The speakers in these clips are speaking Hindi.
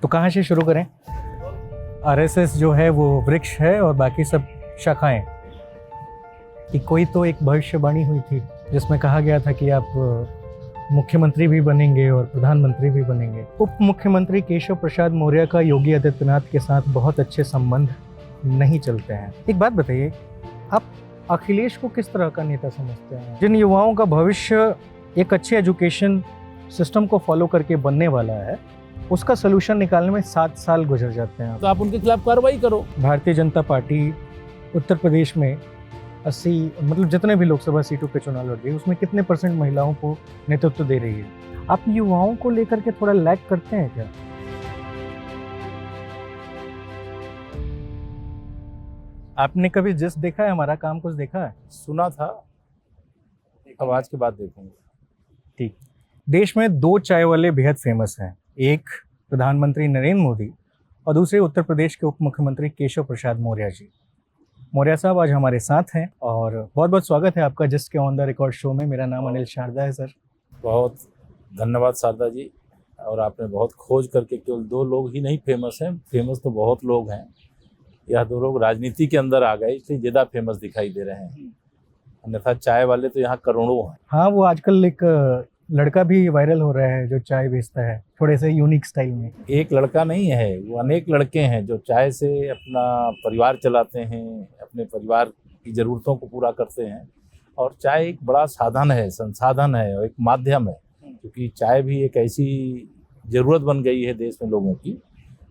तो कहाँ से शुरू करें? आरएसएस जो है वो वृक्ष है और बाकी सब शाखाएं। कि कोई तो एक भविष्यवाणी हुई थी जिसमें कहा गया था कि आप मुख्यमंत्री भी बनेंगे और प्रधानमंत्री भी बनेंगे। उप मुख्यमंत्री केशव प्रसाद मौर्य का योगी आदित्यनाथ के साथ बहुत अच्छे संबंध नहीं चलते हैं। एक बात बताइए, आप अखिलेश को किस तरह का नेता समझते हैं? जिन युवाओं का भविष्य एक अच्छे एजुकेशन सिस्टम को फॉलो करके बनने वाला है, उसका सोल्यूशन निकालने में 7 साल गुजर जाते हैं। तो आप उनके खिलाफ कार्रवाई करो। भारतीय जनता पार्टी उत्तर प्रदेश में 80 मतलब जितने भी लोकसभा सीटों पे चुनाव लड़ रही है उसमें कितने % महिलाओं को नेतृत्व दे रही है? आप युवाओं को लेकर के थोड़ा लैग करते हैं क्या? आपने कभी जिस देखा है हमारा काम कुछ देखा है? सुना था, अब आज के बाद देखेंगे। ठीक। देश में 2 चाय वाले बेहद फेमस हैं, एक प्रधानमंत्री नरेंद्र मोदी और दूसरे उत्तर प्रदेश के उप मुख्यमंत्री केशव प्रसाद मौर्य जी। मौर्य साहब आज हमारे साथ हैं और बहुत बहुत स्वागत है आपका जिसके ऑन द रिकॉर्ड शो में। मेरा नाम अनिल शारदा है सर। बहुत धन्यवाद शारदा जी। और आपने बहुत खोज करके केवल 2 लोग ही नहीं फेमस हैं, फेमस तो बहुत लोग हैं। यह 2 लोग राजनीति के अंदर आ गए इसलिए ज़्यादा फेमस दिखाई दे रहे हैं, अन्यथा चाय वाले तो यहाँ करोड़ों हैं। हाँ, वो आजकल एक लड़का भी वायरल हो रहा है जो चाय बेचता है थोड़े से यूनिक स्टाइल में। एक लड़का नहीं है, वो अनेक लड़के हैं जो चाय से अपना परिवार चलाते हैं, अपने परिवार की ज़रूरतों को पूरा करते हैं। और चाय एक बड़ा साधन है, संसाधन है और एक माध्यम है, क्योंकि चाय भी एक ऐसी ज़रूरत बन गई है देश में लोगों की,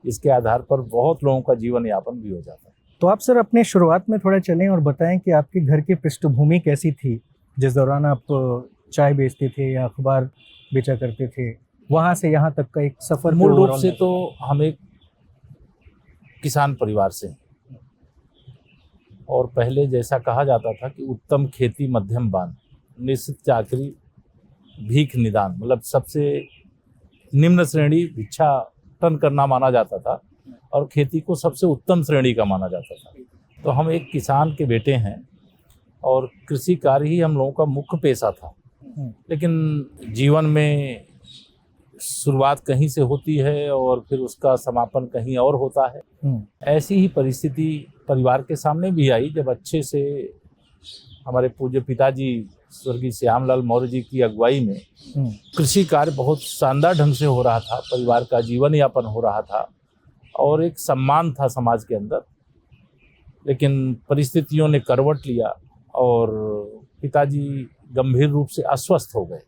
इसके आधार पर बहुत लोगों का जीवन यापन भी हो जाता है। तो आप सर अपने शुरुआत में थोड़ा चलें और बताएं कि आपके घर की पृष्ठभूमि कैसी थी जिस दौरान आप चाय बेचते थे या अखबार बेचा करते थे, वहाँ से यहाँ तक का एक सफ़र। मूल रूप से तो हम एक किसान परिवार से हैं और पहले जैसा कहा जाता था कि उत्तम खेती मध्यम बान, निश्चित चाकरी भीख निदान, मतलब सबसे निम्न श्रेणी भिक्षाटन करना माना जाता था और खेती को सबसे उत्तम श्रेणी का माना जाता था। तो हम एक किसान के बेटे हैं और कृषि कार्य ही हम लोगों का मुख्य पेशा था। लेकिन जीवन में शुरुआत कहीं से होती है और फिर उसका समापन कहीं और होता है। ऐसी ही परिस्थिति परिवार के सामने भी आई जब अच्छे से हमारे पूज्य पिताजी स्वर्गीय श्यामलाल मौर्य जी की अगुवाई में कृषि कार्य बहुत शानदार ढंग से हो रहा था, परिवार का जीवन यापन हो रहा था और एक सम्मान था समाज के अंदर। लेकिन परिस्थितियों ने करवट लिया और पिताजी गंभीर रूप से अस्वस्थ हो गए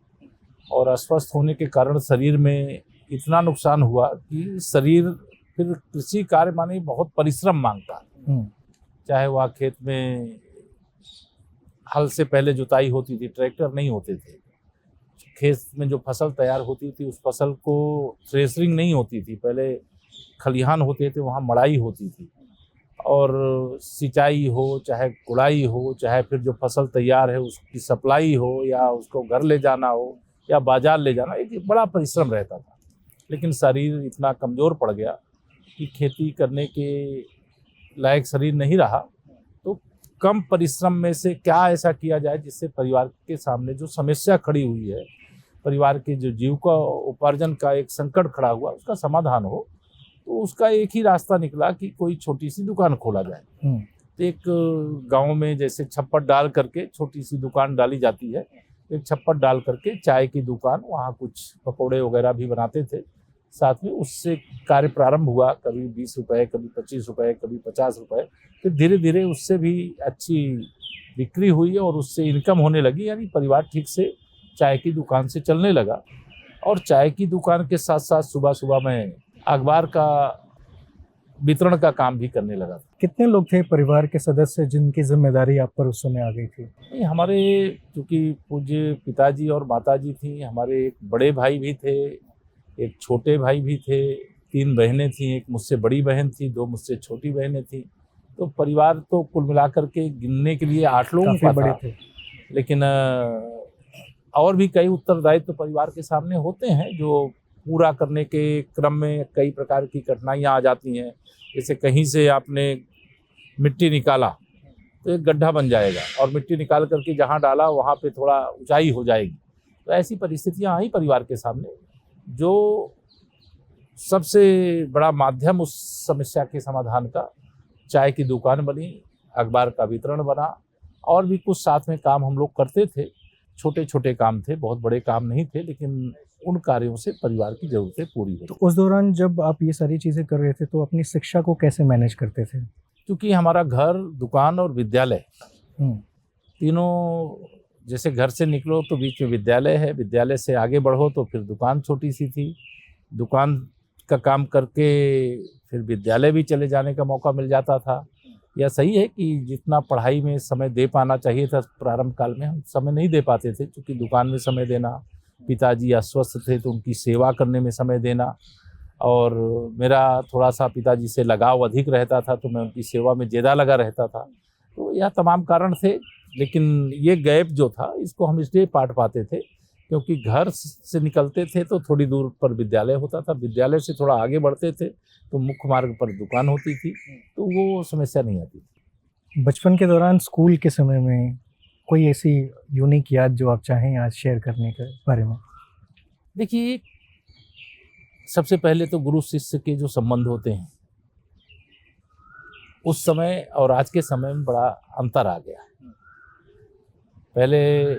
और अस्वस्थ होने के कारण शरीर में इतना नुकसान हुआ कि शरीर फिर कृषि कार्य माने बहुत परिश्रम मांगता है। चाहे वह खेत में हल से पहले जुताई होती थी, ट्रैक्टर नहीं होते थे, खेत में जो फसल तैयार होती थी उस फसल को थ्रेशरिंग नहीं होती थी, पहले खलिहान होते थे वहाँ मड़ाई होती थी और सिंचाई हो चाहे गुड़ाई हो चाहे फिर जो फसल तैयार है उसकी सप्लाई हो या उसको घर ले जाना हो या बाजार ले जाना, एक बड़ा परिश्रम रहता था। लेकिन शरीर इतना कमज़ोर पड़ गया कि खेती करने के लायक शरीर नहीं रहा। तो कम परिश्रम में से क्या ऐसा किया जाए जिससे परिवार के सामने जो समस्या खड़ी हुई है, परिवार के जो जीविका उपार्जन का एक संकट खड़ा हुआ, उसका समाधान हो। तो उसका एक ही रास्ता निकला कि कोई छोटी सी दुकान खोला जाए। तो एक गांव में जैसे छप्पर डाल करके छोटी सी दुकान डाली जाती है, एक छप्पर डाल करके चाय की दुकान, वहाँ कुछ पकौड़े वगैरह भी बनाते थे साथ में। उससे कार्य प्रारंभ हुआ, कभी 20 रुपये, कभी 25 रुपये, कभी 50 रुपये। फिर धीरे धीरे उससे भी अच्छी बिक्री हुई और उससे इनकम होने लगी, यानी परिवार ठीक से चाय की दुकान से चलने लगा। और चाय की दुकान के साथ साथ सुबह सुबह मैं अखबार का वितरण का काम भी करने लगा। कितने लोग थे परिवार के सदस्य जिनकी जिम्मेदारी आप पर उस समय आ गई थी? नहीं, हमारे चूँकि पूज्य पिताजी और माताजी थी, हमारे एक बड़े भाई भी थे, एक छोटे भाई भी थे, 3 बहनें थीं, एक मुझसे बड़ी बहन थी, 2 मुझसे छोटी बहनें थीं। तो परिवार तो कुल मिलाकर के गिनने के लिए 8 लोगों का बड़े था। थे। लेकिन और भी कई उत्तरदायित्व तो परिवार के सामने होते हैं जो पूरा करने के क्रम में कई प्रकार की कठिनाइयाँ आ जाती हैं। जैसे कहीं से आपने मिट्टी निकाला तो एक गड्ढा बन जाएगा और मिट्टी निकाल करके जहाँ डाला वहाँ पे थोड़ा ऊंचाई हो जाएगी। तो ऐसी परिस्थितियाँ आई परिवार के सामने जो सबसे बड़ा माध्यम उस समस्या के समाधान का चाय की दुकान बनी, अखबार का वितरण बना, और भी कुछ साथ में काम हम लोग करते थे। छोटे छोटे काम थे, बहुत बड़े काम नहीं थे, लेकिन उन कार्यों से परिवार की ज़रूरतें पूरी तो होती। उस दौरान जब आप ये सारी चीज़ें कर रहे थे तो अपनी शिक्षा को कैसे मैनेज करते थे? क्योंकि हमारा घर, दुकान और विद्यालय हम्म, तीनों, जैसे घर से निकलो तो बीच में विद्यालय है, विद्यालय से आगे बढ़ो तो फिर दुकान छोटी सी थी, दुकान का काम करके फिर विद्यालय भी चले जाने का मौका मिल जाता था। यह सही है कि जितना पढ़ाई में समय दे पाना चाहिए था प्रारंभ काल में, हम समय नहीं दे पाते थे, क्योंकि दुकान में समय देना, पिताजी अस्वस्थ थे तो उनकी सेवा करने में समय देना, और मेरा थोड़ा सा पिताजी से लगाव अधिक रहता था तो मैं उनकी सेवा में ज़्यादा लगा रहता था। तो यह तमाम कारण थे, लेकिन ये गैप जो था इसको हम इसलिए पाट पाते थे क्योंकि घर से निकलते थे तो थोड़ी दूर पर विद्यालय होता था, विद्यालय से थोड़ा आगे बढ़ते थे तो मुख्य मार्ग पर दुकान होती थी, तो वो समस्या नहीं आती थी। बचपन के दौरान स्कूल के समय में कोई ऐसी यूनिक याद जो आप चाहें आज शेयर करने के बारे में? देखिए, सबसे पहले तो गुरु शिष्य के जो संबंध होते हैं, उस समय और आज के समय में बड़ा अंतर आ गया। पहले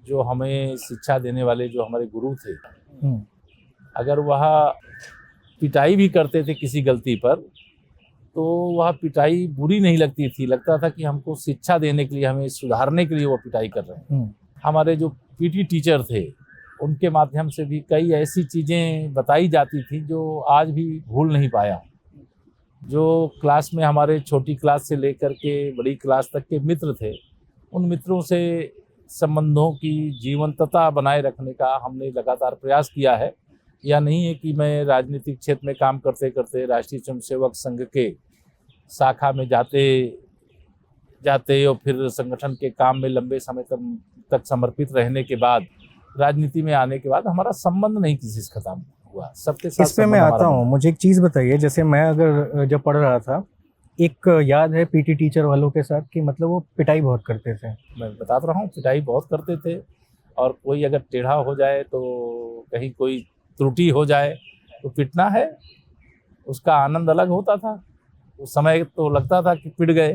जो हमें शिक्षा देने वाले जो हमारे गुरु थे, हम्म, अगर वह पिटाई भी करते थे किसी गलती पर, तो वह पिटाई बुरी नहीं लगती थी, लगता था कि हमको शिक्षा देने के लिए, हमें सुधारने के लिए वो पिटाई कर रहे हैं। हमारे जो पीटी टीचर थे, उनके माध्यम से भी कई ऐसी चीज़ें बताई जाती थी जो आज भी भूल नहीं पाया। जो क्लास में हमारे छोटी क्लास से लेकर के बड़ी क्लास तक के मित्र थे, उन मित्रों से संबंधों की जीवंतता बनाए रखने का हमने लगातार प्रयास किया है। या नहीं है कि मैं राजनीतिक क्षेत्र में काम करते करते राष्ट्रीय स्वयंसेवक संघ के शाखा में जाते जाते और फिर संगठन के काम में लंबे समय तक समर्पित रहने के बाद, राजनीति में आने के बाद हमारा संबंध नहीं किसी से खत्म हुआ, सबके साथ इस पे मैं आता हूँ। मुझे एक चीज़ बताइए, जैसे मैं अगर जब पढ़ रहा था, एक याद है पीटी टीचर वालों के साथ कि मतलब वो पिटाई बहुत करते थे। मैं बता रहा हूँ, पिटाई बहुत करते थे, और कोई अगर टेढ़ा हो जाए तो कहीं कोई त्रुटि हो जाए तो पिटना है, उसका आनंद अलग होता था। उस समय तो लगता था कि पिट गए,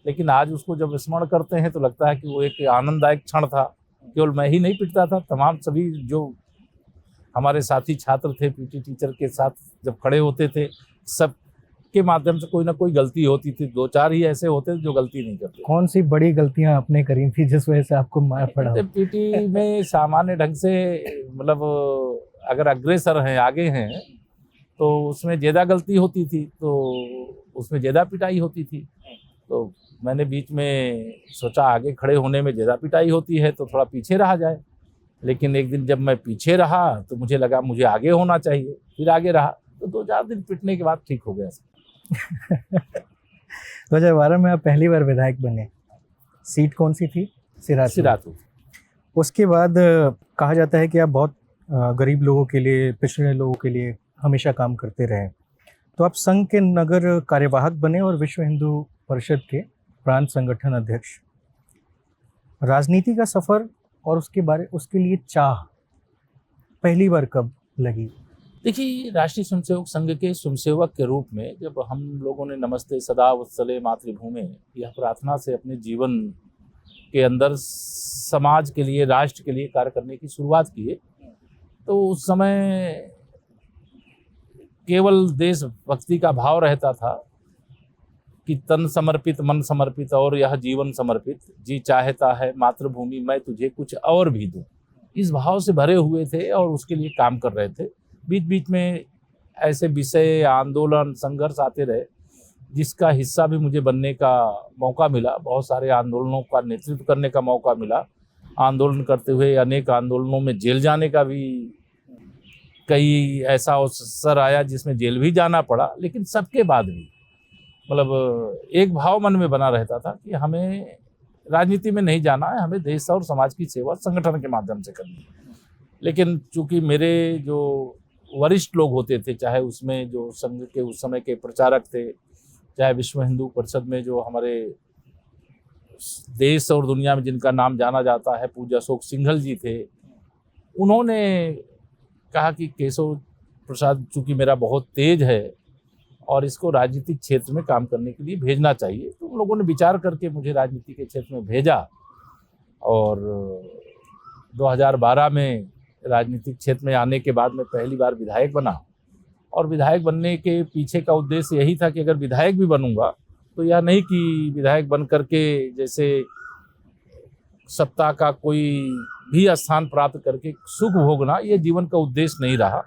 लेकिन आज उसको जब स्मरण करते हैं तो लगता है कि वो एक आनंददायक क्षण था। केवल मैं ही नहीं पिटता था, तमाम सभी जो हमारे साथी छात्र थे पीटी टीचर के साथ जब खड़े होते थे, सब के माध्यम से कोई ना कोई गलती होती थी। 2-4 ही ऐसे होते थे जो गलती नहीं करते। कौन सी बड़ी गलतियां आपने करी थी जिस वजह से आपको मार पड़ा? पीटी में सामान्य ढंग से, मतलब अगर अग्रेसर हैं, आगे हैं, तो उसमें ज़्यादा गलती होती थी, तो उसमें ज़्यादा पिटाई होती थी। तो मैंने बीच में सोचा आगे खड़े होने में ज़्यादा पिटाई होती है तो थोड़ा पीछे रहा जाए, लेकिन एक दिन जब मैं पीछे रहा तो मुझे लगा मुझे आगे होना चाहिए, फिर आगे रहा, तो 2-4 दिन पिटने के बाद ठीक हो गया। 2012 में आप पहली बार विधायक बने, सीट कौन सी थी? सिराथू। उसके बाद कहा जाता है कि आप बहुत गरीब लोगों के लिए, पिछड़े लोगों के लिए हमेशा काम करते रहे। तो आप संघ के नगर कार्यवाहक बने और विश्व हिंदू परिषद के प्रांत संगठन अध्यक्ष। राजनीति का सफर और उसके लिए चाह पहली बार कब लगी? देखिए, राष्ट्रीय स्वयंसेवक संघ के स्वयंसेवक के रूप में जब हम लोगों ने नमस्ते सदा वत्सले मातृभूमि यह प्रार्थना से अपने जीवन के अंदर समाज के लिए, राष्ट्र के लिए कार्य करने की शुरुआत की, तो उस समय केवल देशभक्ति का भाव रहता था कि तन समर्पित, मन समर्पित और यह जीवन समर्पित, जी चाहता है मातृभूमि मैं तुझे कुछ और भी दूं। इस भाव से भरे हुए थे और उसके लिए काम कर रहे थे। बीच बीच में ऐसे विषय, आंदोलन, संघर्ष आते रहे, जिसका हिस्सा भी मुझे बनने का मौका मिला। बहुत सारे आंदोलनों का नेतृत्व करने का मौका मिला। आंदोलन करते हुए अनेक आंदोलनों में जेल जाने का भी कई ऐसा अवसर आया जिसमें जेल भी जाना पड़ा, लेकिन सबके बाद भी मतलब एक भाव मन में बना रहता था कि हमें राजनीति में नहीं जाना है, हमें देश और समाज की सेवा संगठन के माध्यम से करनी है। लेकिन चूंकि मेरे जो वरिष्ठ लोग होते थे, चाहे उसमें जो संघ के उस समय के प्रचारक थे, चाहे विश्व हिंदू परिषद में जो हमारे देश और दुनिया में जिनका नाम जाना जाता है, पूज्य अशोक सिंघल जी थे, उन्होंने कहा कि केशव प्रसाद चूँकि मेरा बहुत तेज है और इसको राजनीतिक क्षेत्र में काम करने के लिए भेजना चाहिए, तो उन लोगों ने विचार करके मुझे राजनीति के क्षेत्र में भेजा और 2012 में राजनीतिक क्षेत्र में आने के बाद मैं पहली बार विधायक बना। और विधायक बनने के पीछे का उद्देश्य यही था कि अगर विधायक भी बनूंगा तो यह नहीं कि विधायक बन करके जैसे सत्ता का कोई भी स्थान प्राप्त करके सुख भोगना, ये जीवन का उद्देश्य नहीं रहा।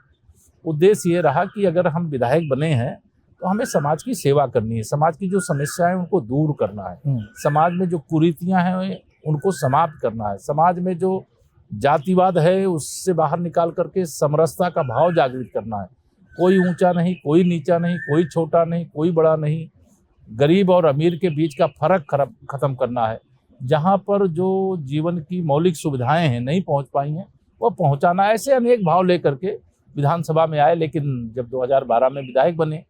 उद्देश्य ये रहा कि अगर हम विधायक बने हैं तो हमें समाज की सेवा करनी है, समाज की जो समस्याएं हैं उनको दूर करना है, समाज में जो कुरीतियां हैं उनको समाप्त करना है, समाज में जो जातिवाद है उससे बाहर निकाल करके समरसता का भाव जागृत करना है। कोई ऊंचा नहीं, कोई नीचा नहीं, कोई छोटा नहीं, कोई बड़ा नहीं, गरीब और अमीर के बीच का फर्क खत्म करना है। जहाँ पर जो जीवन की मौलिक सुविधाएं हैं नहीं पहुँच पाई हैं वो पहुँचाना। ऐसे अनेक भाव लेकर के विधानसभा में आए, लेकिन जब 2012 में विधायक बने,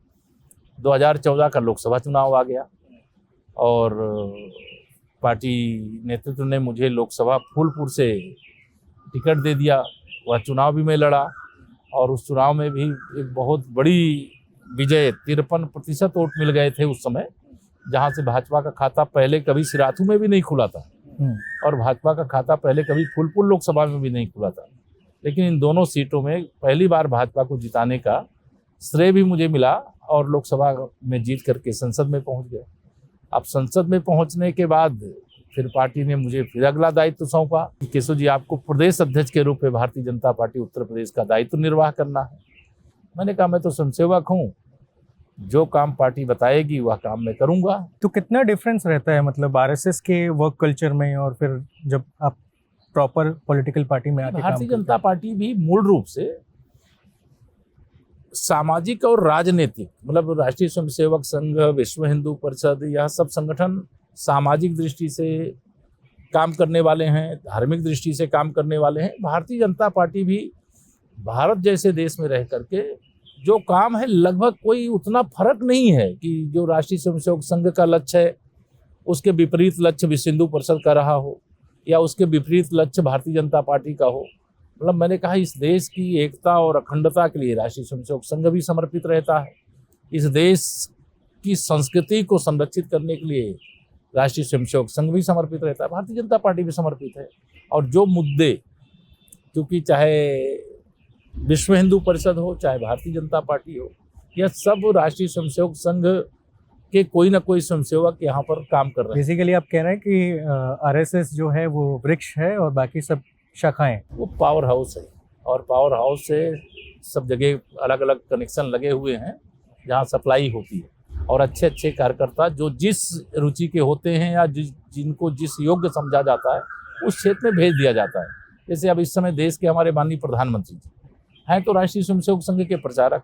2014 का लोकसभा चुनाव आ गया और पार्टी नेतृत्व ने मुझे लोकसभा फूलपुर से टिकट दे दिया। वह चुनाव भी मैं लड़ा और उस चुनाव में भी एक बहुत बड़ी विजय, 53% वोट मिल गए थे उस समय, जहां से भाजपा का खाता पहले कभी सिराथू में भी नहीं खुला था और भाजपा का खाता पहले कभी फूलपुर लोकसभा में भी नहीं खुला था। लेकिन इन दोनों सीटों में पहली बार भाजपा को जिताने का श्रेय भी मुझे मिला और लोकसभा में जीत करके संसद में पहुंच गए। अब संसद में पहुंचने के बाद फिर पार्टी ने मुझे फिर अगला दायित्व सौंपा कि केशव जी आपको प्रदेश अध्यक्ष के रूप में भारतीय जनता पार्टी उत्तर प्रदेश का दायित्व निर्वाह करना है। मैंने कहा मैं तो स्वयंसेवक हूँ, जो काम पार्टी बताएगी वह काम मैं करूँगा। तो कितना डिफरेंस रहता है मतलब आरएसएस के वर्क कल्चर में और फिर जब आप प्रॉपर पॉलिटिकल पार्टी में आके? भारतीय जनता पार्टी भी मूल रूप से सामाजिक और राजनीतिक, मतलब राष्ट्रीय स्वयंसेवक संघ, विश्व हिंदू परिषद, यह सब संगठन सामाजिक दृष्टि से काम करने वाले हैं, धार्मिक दृष्टि से काम करने वाले हैं। भारतीय जनता पार्टी भी भारत जैसे देश में रह करके जो काम है लगभग कोई उतना फर्क नहीं है कि जो राष्ट्रीय स्वयंसेवक संघ का लक्ष्य है उसके विपरीत लक्ष्य विश्व हिंदू परिषद का रहा हो या उसके विपरीत लक्ष्य भारतीय जनता पार्टी का हो। मतलब मैंने कहा इस देश की एकता और अखंडता के लिए राष्ट्रीय स्वयंसेवक संघ भी समर्पित रहता है। इस देश की संस्कृति को संरक्षित करने के लिए राष्ट्रीय स्वयंसेवक संघ भी समर्पित रहता है, भारतीय जनता पार्टी भी समर्पित है। और जो मुद्दे, क्योंकि चाहे विश्व हिंदू परिषद हो चाहे भारतीय जनता पार्टी हो, यह सब राष्ट्रीय स्वयंसेवक संघ के कोई ना कोई स्वयंसेवक यहाँ पर काम कर रहे हैं। बेसिकली आप कह रहे हैं कि आरएसएस जो है वो वृक्ष है और बाकी सब शाखाएं, वो पावर हाउस है और पावर हाउस से सब जगह अलग अलग कनेक्शन लगे हुए हैं जहाँ सप्लाई होती है और अच्छे अच्छे कार्यकर्ता जो जिस रुचि के होते हैं या जिनको जिस योग्य समझा जाता है उस क्षेत्र में भेज दिया जाता है। जैसे अब इस समय देश के हमारे माननीय प्रधानमंत्री जी हैं तो राष्ट्रीय स्वयंसेवक संघ के प्रचारक,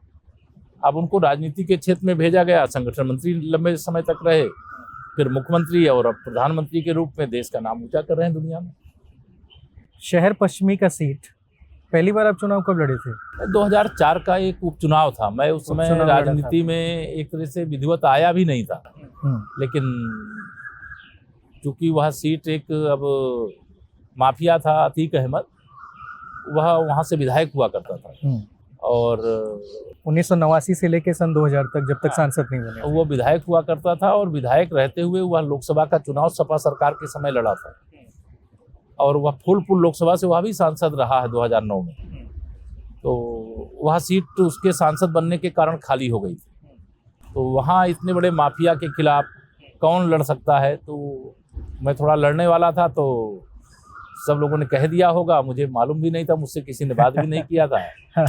अब उनको राजनीति के क्षेत्र में भेजा गया, संगठन मंत्री लंबे समय तक रहे, फिर मुख्यमंत्री और अब प्रधानमंत्री के रूप में देश का नाम ऊंचा कर रहे हैं दुनिया में। शहर पश्चिमी का सीट पहली बार आप चुनाव कब लड़े थे? 2004 का एक उपचुनाव था। मैं उस समय राजनीति में एक तरह से विधिवत आया भी नहीं था, लेकिन चूंकि वह सीट एक अब माफिया था, अतीक अहमद, वह वहाँ से विधायक हुआ करता था और 1989 से लेकर सन 2000 तक, जब तक सांसद नहीं बने, वो विधायक हुआ करता था और विधायक रहते हुए वह लोकसभा का चुनाव सपा सरकार के समय लड़ा था और वह फूलपुर लोकसभा से वह भी सांसद रहा है 2009 में। तो वह सीट उसके सांसद बनने के कारण खाली हो गई थी। तो वहाँ इतने बड़े माफिया के खिलाफ कौन लड़ सकता है, तो मैं थोड़ा लड़ने वाला था, तो सब लोगों ने कह दिया होगा, मुझे मालूम भी नहीं था, मुझसे किसी ने बात भी नहीं किया था,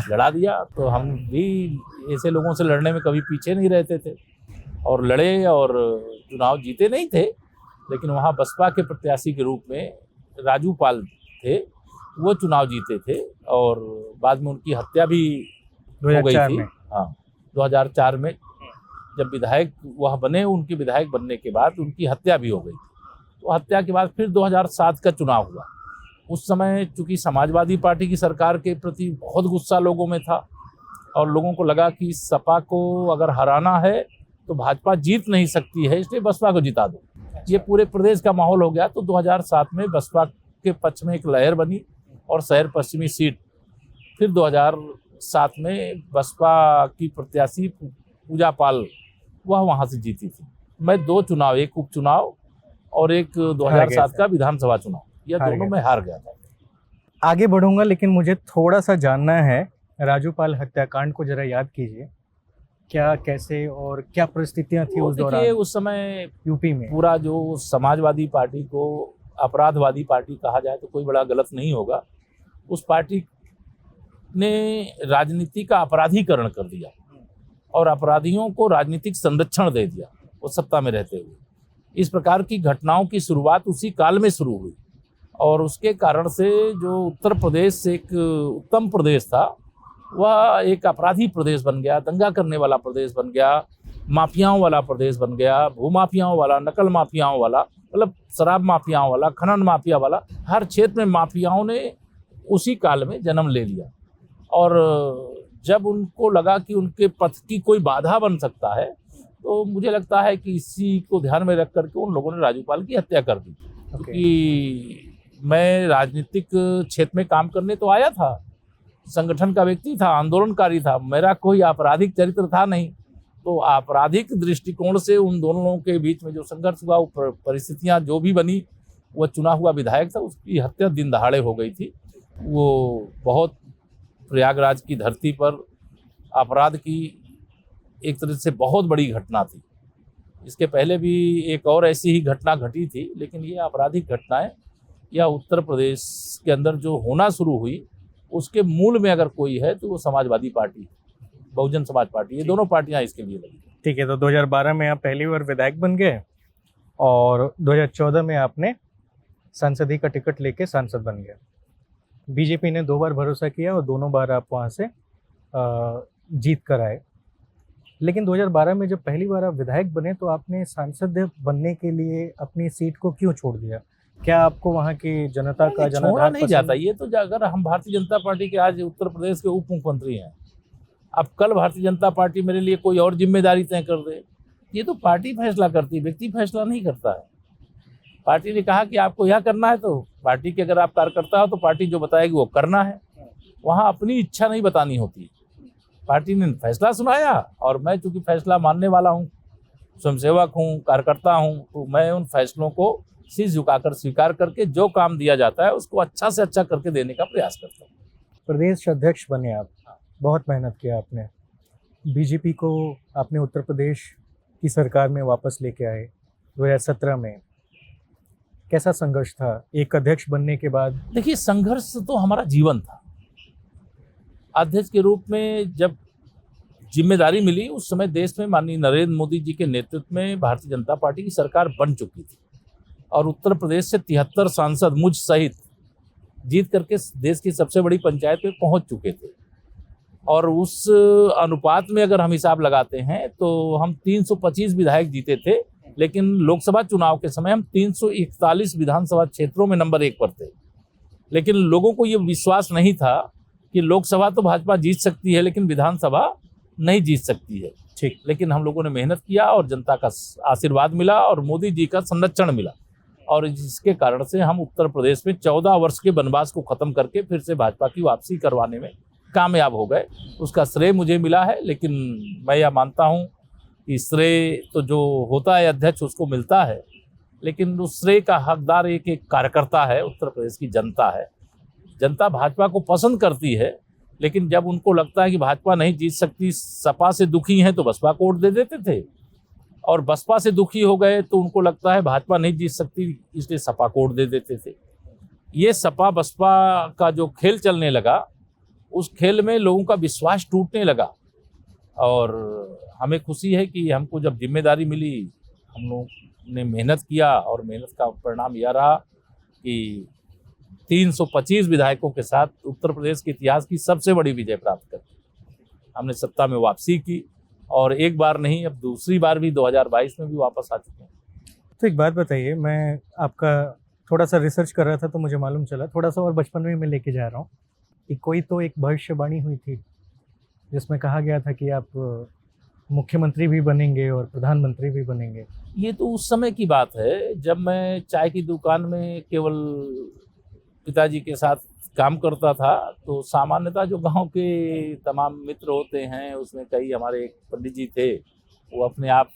लड़ा दिया। तो हम भी ऐसे लोगों से लड़ने में कभी पीछे नहीं रहते थे और लड़े और चुनाव जीते नहीं थे, लेकिन वहाँ बसपा के प्रत्याशी के रूप में राजू पाल थे, वो चुनाव जीते थे और बाद में उनकी हत्या भी हो गई थी। हाँ, 2004 में जब विधायक वह बने, उनके विधायक बनने के बाद उनकी हत्या भी हो गई। तो हत्या के बाद फिर 2007 का चुनाव हुआ। उस समय चूंकि समाजवादी पार्टी की सरकार के प्रति बहुत गुस्सा लोगों में था और लोगों को लगा कि सपा को अगर हराना है तो भाजपा जीत नहीं सकती है, इसलिए बसपा को जिता दो। ये पूरे प्रदेश का माहौल हो गया। तो 2007 में बसपा के पक्ष में एक लहर बनी और शहर पश्चिमी सीट फिर साथ में बसपा की प्रत्याशी पूजा पाल वह वहाँ से जीती थी। मैं 2 चुनाव, एक उपचुनाव और एक 2007 का विधानसभा चुनाव, यह दोनों में हार गया था। आगे बढ़ूंगा, लेकिन मुझे थोड़ा सा जानना है, राजूपाल हत्याकांड को जरा याद कीजिए। क्या, कैसे और क्या परिस्थितियां थी उस दौरान? उस समय यूपी में पूरा जो समाजवादी पार्टी को अपराधवादी पार्टी कहा जाए तो कोई बड़ा गलत नहीं होगा। उस पार्टी ने राजनीति का अपराधीकरण कर दिया और अपराधियों को राजनीतिक संरक्षण दे दिया वो सत्ता में रहते हुए। इस प्रकार की घटनाओं की शुरुआत उसी काल में शुरू हुई और उसके कारण से जो उत्तर प्रदेश एक उत्तम प्रदेश था वह एक अपराधी प्रदेश बन गया, दंगा करने वाला प्रदेश बन गया, माफियाओं वाला प्रदेश बन गया, भूमाफियाओं वाला, नकल माफियाओं वाला, मतलब शराब माफियाओं वाला, खनन माफिया वाला, हर क्षेत्र में माफियाओं ने उसी काल में जन्म ले लिया। और जब उनको लगा कि उनके पथ की कोई बाधा बन सकता है तो मुझे लगता है कि इसी को ध्यान में रख करके उन लोगों ने राजूपाल की हत्या कर दी। क्योंकि मैं राजनीतिक क्षेत्र में काम करने तो आया था, संगठन का व्यक्ति था, आंदोलनकारी था, मेरा कोई आपराधिक चरित्र था नहीं। तो आपराधिक दृष्टिकोण से उन दोनों लोगों के बीच में जो संघर्ष हुआ, वो परिस्थितियां जो भी बनी, वह चुना हुआ विधायक था, उसकी हत्या दिन दहाड़े हो गई थी। वो बहुत प्रयागराज की धरती पर अपराध की एक तरह से बहुत बड़ी घटना थी। इसके पहले भी एक और ऐसी ही घटना घटी थी, लेकिन ये आपराधिक घटनाएं या उत्तर प्रदेश के अंदर जो होना शुरू हुई उसके मूल में अगर कोई है तो वो समाजवादी पार्टी, बहुजन समाज पार्टी, ये दोनों पार्टियां इसके लिए लगी। ठीक है, तो 2012 में आप पहली बार विधायक बन गए और 2014 में आपने सांसदी का टिकट लेके सांसद बन गए। बीजेपी ने 2 बार भरोसा किया और दोनों बार आप वहाँ से जीत कर आए। लेकिन 2012 में जब पहली बार आप विधायक बने तो आपने सांसद बनने के लिए अपनी सीट को क्यों छोड़ दिया? क्या आपको वहाँ की जनता का छोड़ा नहीं जाता। ये तो अगर हम भारतीय जनता पार्टी के आज उत्तर प्रदेश के उप मुख्यमंत्री हैं, अब कल भारतीय जनता पार्टी मेरे लिए कोई और जिम्मेदारी तय कर दे, ये तो पार्टी फैसला करती है, व्यक्ति फैसला नहीं करता है। पार्टी ने कहा कि आपको यह करना है तो पार्टी के अगर आप कार्यकर्ता हो तो पार्टी जो बताएगी वो करना है, वहाँ अपनी इच्छा नहीं बतानी होती। पार्टी ने फैसला सुनाया और मैं चूंकि फैसला मानने वाला हूँ, स्वयंसेवक हूँ, कार्यकर्ता हूँ, तो मैं उन फैसलों को शीश झुकाकर स्वीकार करके जो काम दिया जाता है उसको अच्छा से अच्छा करके देने का प्रयास करता हूँ। प्रदेश अध्यक्ष बने आप, बहुत मेहनत किया आपने, बीजेपी को आपने उत्तर प्रदेश की सरकार में वापस लेके आए 2017 में। कैसा संघर्ष था एक अध्यक्ष बनने के बाद? देखिए, संघर्ष तो हमारा जीवन था। अध्यक्ष के रूप में जब जिम्मेदारी मिली उस समय देश में माननीय नरेंद्र मोदी जी के नेतृत्व में भारतीय जनता पार्टी की सरकार बन चुकी थी और उत्तर प्रदेश से 73 सांसद मुझ सहित जीत करके देश की सबसे बड़ी पंचायत में पहुंच चुके थे। और उस अनुपात में अगर हम हिसाब लगाते हैं तो हम 325 विधायक जीते थे, लेकिन लोकसभा चुनाव के समय हम 341 विधानसभा क्षेत्रों में नंबर 1 पर थे। लेकिन लोगों को ये विश्वास नहीं था कि लोकसभा तो भाजपा जीत सकती है लेकिन विधानसभा नहीं जीत सकती है। ठीक, लेकिन हम लोगों ने मेहनत किया और जनता का आशीर्वाद मिला और मोदी जी का संरक्षण मिला और जिसके कारण से हम उत्तर प्रदेश में 14 वर्ष के वनवास को खत्म करके फिर से भाजपा की वापसी करवाने में कामयाब हो गए। उसका श्रेय मुझे मिला है, लेकिन मैं यह मानता हूँ कि श्रेय तो जो होता है अध्यक्ष उसको मिलता है, लेकिन उस श्रेय का हकदार एक एक कार्यकर्ता है, उत्तर प्रदेश की जनता है। जनता भाजपा को पसंद करती है, लेकिन जब उनको लगता है कि भाजपा नहीं जीत सकती, सपा से दुखी हैं तो बसपा को वोट दे देते थे और बसपा से दुखी हो गए तो उनको लगता है भाजपा नहीं जीत सकती इसलिए सपा को वोट दे देते थे। ये सपा बसपा का जो खेल चलने लगा, उस खेल में लोगों का विश्वास टूटने लगा और हमें खुशी है कि हमको जब जिम्मेदारी मिली, हम लोग ने मेहनत किया और मेहनत का परिणाम यह रहा कि 325 विधायकों के साथ उत्तर प्रदेश के इतिहास की सबसे बड़ी विजय प्राप्त करके हमने सत्ता में वापसी की और एक बार नहीं, अब दूसरी बार भी 2022 में भी वापस आ चुके हैं। तो एक बात बताइए, मैं आपका थोड़ा सा रिसर्च कर रहा था तो मुझे मालूम चला, थोड़ा सा और बचपन में मैं लेके जा रहा हूँ कि कोई तो एक भविष्यवाणी हुई थी जिसमें कहा गया था कि आप मुख्यमंत्री भी बनेंगे और प्रधानमंत्री भी बनेंगे। ये तो उस समय की बात है जब मैं चाय की दुकान में केवल पिताजी के साथ काम करता था, तो सामान्यतः जो गांव के तमाम मित्र होते हैं उसमें कई हमारे एक पंडित जी थे, वो अपने आप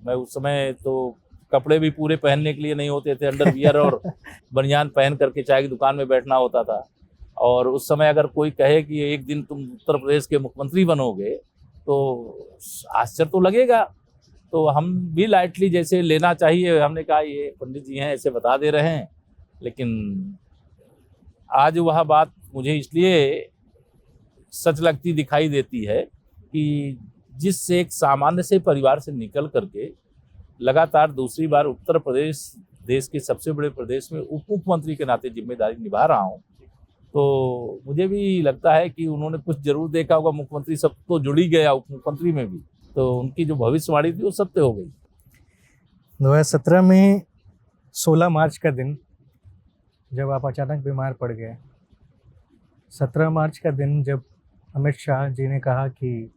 मैं उस समय तो कपड़े भी पूरे पहनने के लिए नहीं होते थे, अंडरवियर और बनियान पहन करके चाय की दुकान में बैठना होता था। और उस समय अगर कोई कहे कि एक दिन तुम उत्तर प्रदेश के मुख्यमंत्री बनोगे तो आश्चर्य तो लगेगा, तो हम भी लाइटली जैसे लेना चाहिए, हमने कहा ये पंडित जी हैं ऐसे बता दे रहे हैं। लेकिन आज वह बात मुझे इसलिए सच लगती दिखाई देती है कि जिस एक सामान्य से परिवार से निकल करके लगातार दूसरी बार उत्तर प्रदेश देश के सबसे बड़े प्रदेश में उप मुख्यमंत्री के नाते जिम्मेदारी निभा रहा हूँ, तो मुझे भी लगता है कि उन्होंने कुछ जरूर देखा होगा। मुख्यमंत्री सब तो जुड़ ही गया उप मुख्यमंत्री में भी, तो उनकी जो भविष्यवाणी थी वो सत्य हो गई। 2017 में 16 मार्च का दिन जब आप अचानक बीमार पड़ गए, 17 मार्च का दिन जब अमित शाह जी ने कहा कि